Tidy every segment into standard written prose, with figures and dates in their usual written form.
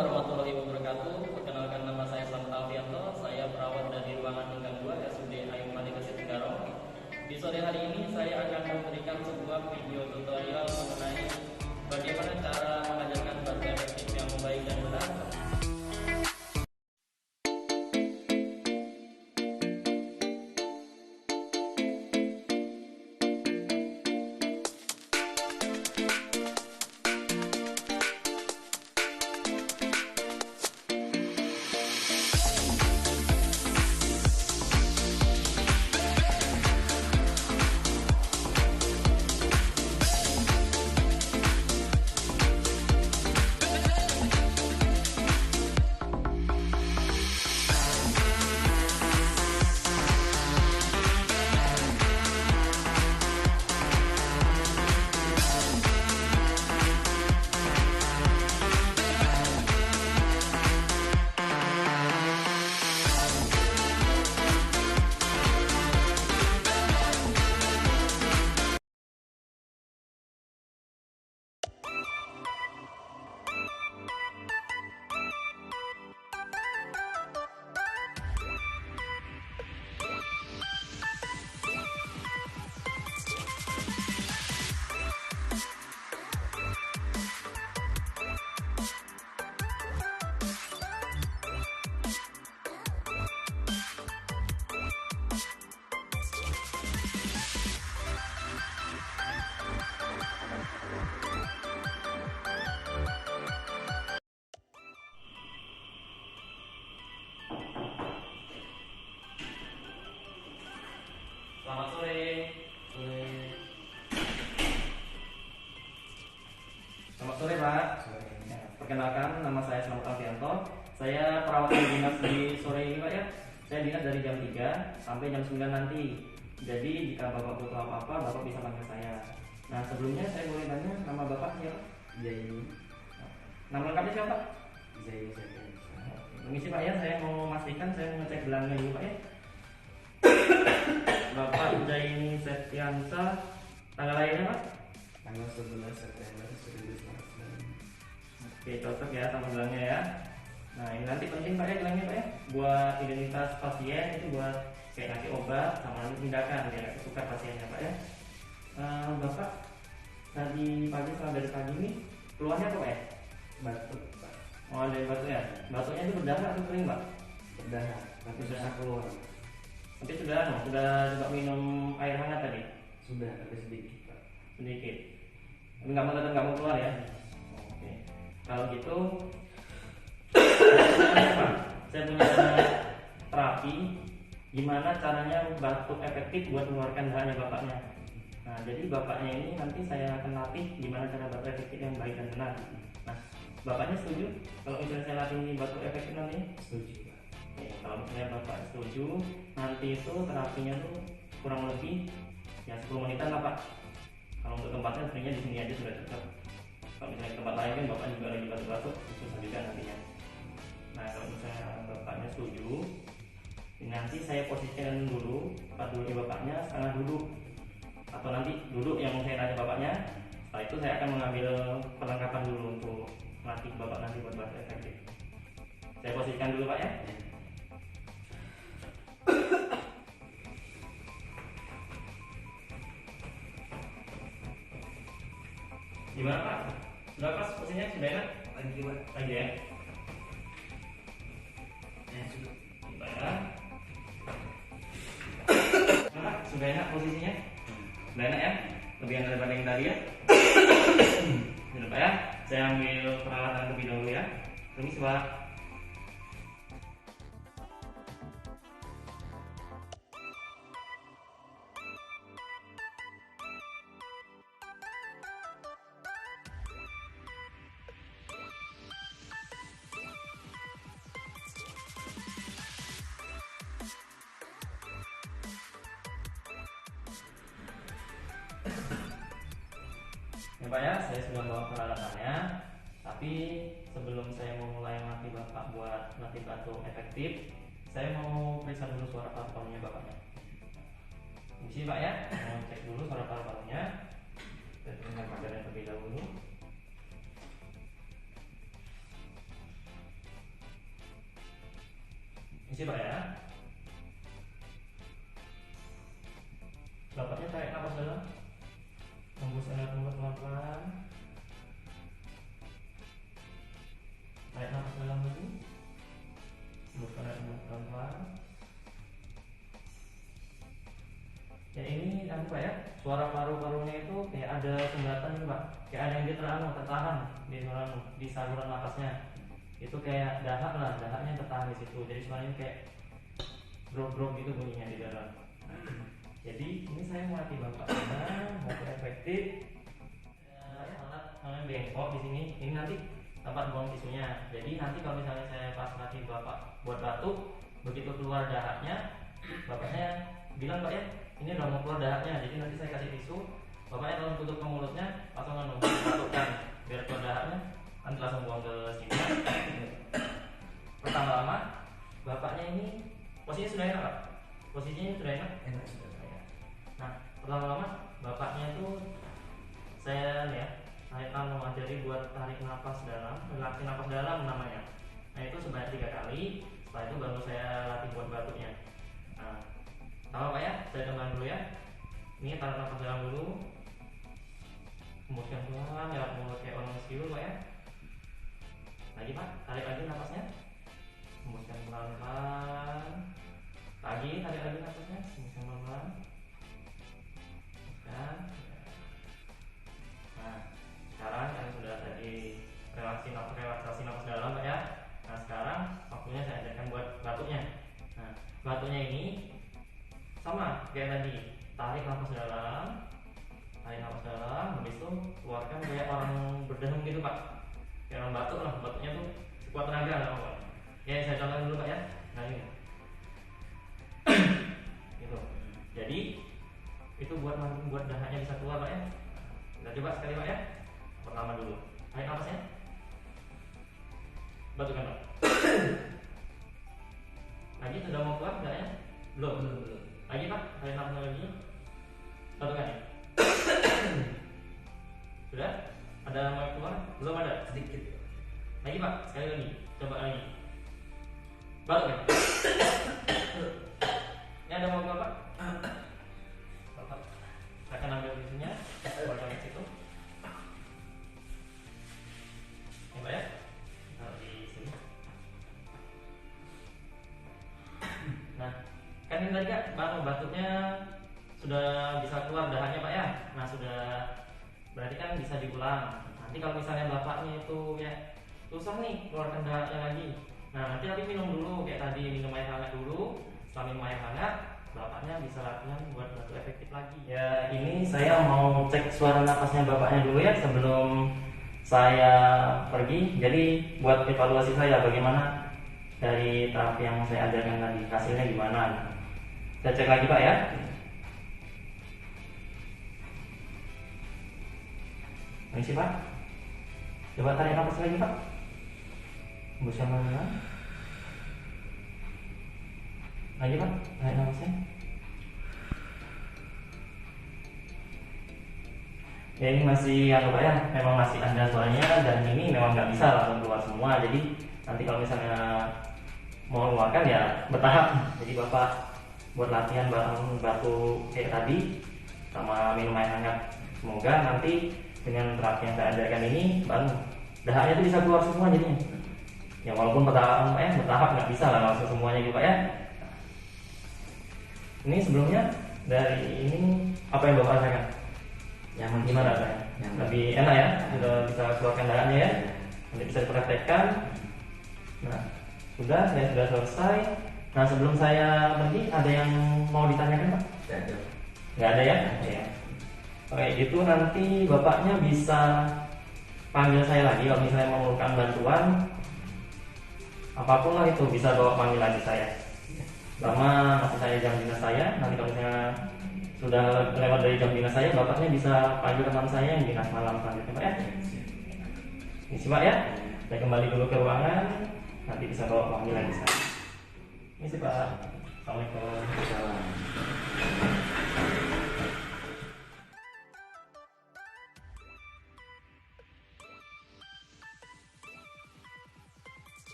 warahmatullahi wabarakatuh. Perkenalkan, nama saya Slamet Alfianto. Saya perawat dari ruangan tingkat 2 RSUD Ayung Mati Cikarang. Di sore hari ini saya akan memberikan sebuah video tutorial mengenai bagaimana cara mengajarkan batu efektif yang baik dan benar. Selamat sore. Selamat sore, Pak. Perkenalkan, nama saya Slamet Alfianto. Saya perawat yang dinas di sore ini, Pak ya. Saya dinas dari jam 3 sampai jam 9 nanti. Jadi jika Bapak butuh apa-apa, Bapak bisa panggil saya. Nah, sebelumnya saya boleh tanya nama Bapak siapa? Zaini. Nama lengkapnya siapa? Zaini. Permisi Pak ya, saya mau memastikan, saya mau ngecek gelangnya dulu Pak ya. Bapak Zaini Septiansa, tanggal lahirnya Pak? Tanggal 11 September 1999. Oke, cocok ya sama gelangnya ya. Nah, ini nanti penting Pak ya gelangnya Pak ya. Buat identitas pasien, itu buat kayak ngasih obat sama nanti tindakan biar nggak ketukar pasiennya Pak ya. Bapak tadi pagi, setelah dari pagi ini keluarnya apa Pak ya? Batuk, Pak. Oh, dari batuk ya. Batuknya itu berdarah atau kering Pak? Berdarah, tapi susah keluar. Tapi sudah coba minum air hangat tadi? Sudah, tapi sedikit, Pak. Sedikit. Tapi tetap nggak mau keluar ya? Oke. Kalau gitu, saya punya terapi gimana caranya batuk efektif buat mengeluarkan dahaknya bapaknya. Nah, jadi bapaknya ini nanti saya akan latih gimana cara batuk efektif yang baik dan benar. Nah, bapaknya setuju kalau misalnya saya latih batuk efektif nanti? Setuju, Pak. Oke, kalau misalnya bapak setuju, nanti itu terapinya tuh kurang lebih ya 10 menitan lah Pak. Kalau untuk tempatnya sebenarnya di sini aja sudah cukup. Kalau misalnya tempat lain kan bapak juga lagi batuk-batuk, susah juga nantinya. Nah, kalau misalnya bapaknya setuju, nanti saya posisikan dulu tempat duduk di bapaknya setengah duduk, atau nanti duduk yang saya nanya bapaknya. Setelah itu saya akan mengambil perlengkapan dulu untuk melatih bapak nanti buat batuk efektif. Saya posisikan dulu Pak ya. Gimana Pak? Sudah pas posisinya? Sudah enak? Lagi, Pak. Lagi ya? Sudah. Coba ya. Nah, sudah enak posisinya? Sudah enak ya? Lebih enak daripada yang tadi ya? Sudah Pak ya? Saya ambil peralatan lebih dahulu ya. Permisi Pak. Ya Pak ya, saya sudah bawa peralatannya. Tapi sebelum saya memulai melatih Bapak buat melatih batuk efektif, saya mau periksa dulu suara paru-parunya Bapaknya. Misi Pak ya, mau cek dulu suara paru-parunya. Kita dengar pagarnya terlebih dahulu. Isi Pak ya. Bapaknya tarik nafas dalam, hembuskan lewat mulut pelan-pelan. Tarik nafas dalam lagi, hembuskan lewat mulut pelan-pelan. Ya ini apa ya? Suara paru-parunya itu kayak ada sumbatan nih Pak. Kayak ada yang tertahan di saluran nafasnya. Itu kayak dahak lah, dahaknya tertahan di situ. Jadi suaranya kayak grog-grog gitu bunyinya di dalam. Jadi ini saya melatih bapaknya maupun efektif. Alat bengkok di sini. Ini nanti tempat buang tisunya. Jadi nanti kalau misalnya saya pas latih bapak buat batuk, begitu keluar dahaknya, bapaknya bilang Pak ya, ini udah mau keluar dahaknya. Jadi nanti saya kasih tisu, bapaknya langsung tutup ke mulutnya, langsung batukkan biar keluar dahaknya. Nanti langsung buang ke sini. Pertama-tama bapaknya ini posisinya sudah enak Pak. Posisinya sudah enak. Enak sudah. Nah, pertama-tama bapaknya itu saya akan mengajari buat tarik nafas dalam, relaksi nafas dalam namanya. Nah itu sebanyak 3 kali. Setelah itu baru saya latih buat batuknya. Nah, sama Pak ya, saya coba dulu ya. Ini tarik nafas dalam dulu. Hembuskan pelan lewat mulut kayak orang siul Pak ya. Lagi Pak, tarik lagi nafasnya. Hembuskan pelan-pelan. Lagi tarik lagi nafasnya. Hembuskan pelan-pelan. Nah, sekarang kalian sudah tadi relaksasi nafas dalam Pak ya. Nah sekarang waktunya saya ajarkan buat batuknya. Nah batuknya ini sama kayak tadi, tarik nafas dalam, habis itu keluarkan kayak orang berdenum gitu Pak, kayak orang batuk lah, batuknya tuh sekuat tenaga lah Pak. Ya saya contohin dulu Pak ya. Nah ini gitu. Jadi itu buat dahaknya bisa keluar Pak ya. Kita coba sekali Pak ya. Pertama dulu, tarik nafasnya, batukkan Pak. Lagi sudah mau keluar dahaknya? Belum. Lagi Pak, tarik nafasnya lagi, batukkan ya. Sudah? Ada mau keluar? Belum ada? Sedikit. Lagi Pak, sekali lagi, coba lagi, batukkan. Ini ada mau keluar Pak? Saya akan ambil tisunya, keluarkan ke situ. Ini Pak ya, taruh di sini. Nah, kan ini tadi Kak, batuknya sudah bisa keluar dahaknya Pak ya. Nah sudah, berarti kan bisa diulang. Nanti kalau misalnya bapaknya itu ya susah nih keluarkan dahaknya lagi. Nah nanti minum dulu kayak tadi, minum air hangat dulu. Setelah minum air hangat, bapaknya bisa latihan buat batuk efektif lagi. Ya ini saya mau cek suara napasnya bapaknya dulu ya sebelum saya pergi. Jadi buat evaluasi saya bagaimana dari terapi yang saya ajarkan tadi, hasilnya gimana. Saya cek lagi Pak ya. Permisi Pak, coba tarik nafas lagi Pak. Hembuskan pelan-pelan. Lagi Pak, tarik nafasnya. Ya ini masih Pak ya, memang masih ada suaranya dan ini memang nggak bisa langsung keluar semua. Jadi nanti kalau misalnya mau keluarkan ya bertahap. Jadi Bapak buat latihan bareng batuk kayak tadi sama minum air hangat. Semoga nanti dengan terapi yang saya ajarkan ini baru dahaknya itu bisa keluar semua jadinya. Ya walaupun bertahap nggak bisa lah langsung semuanya gitu Pak ya. Ini sebelumnya dari ini apa yang Bapak rasakan? Nyaman Gimana Pak? Lebih enak ya, sudah bisa keluarkan dahaknya ya. Nanti bisa dipraktekkan. Nah sudah, saya sudah selesai. Nah sebelum saya pergi ada yang mau ditanyakan Pak? Nggak ada ya? Ya. Oke, itu nanti bapaknya bisa panggil saya lagi kalau misalnya memerlukan bantuan apapun lah, itu bisa bawa panggil lagi saya. Sama masih saya jam dinas saya. Nanti kalau misalnya sudah lewat dari jam dinas saya, bapaknya bisa panggil teman saya yang dinas malam selanjutnya Pak ya. Ini sih Pak ya. Saya kembali dulu ke ruangan. Nanti bisa bawa panggil lagi saya. Ini sih Pak. Assalamualaikum.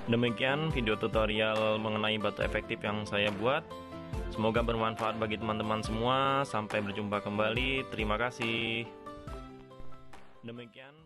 Demikian video tutorial mengenai batu efektif yang saya buat. Semoga bermanfaat bagi teman-teman semua. Sampai berjumpa kembali. Terima kasih. Demikian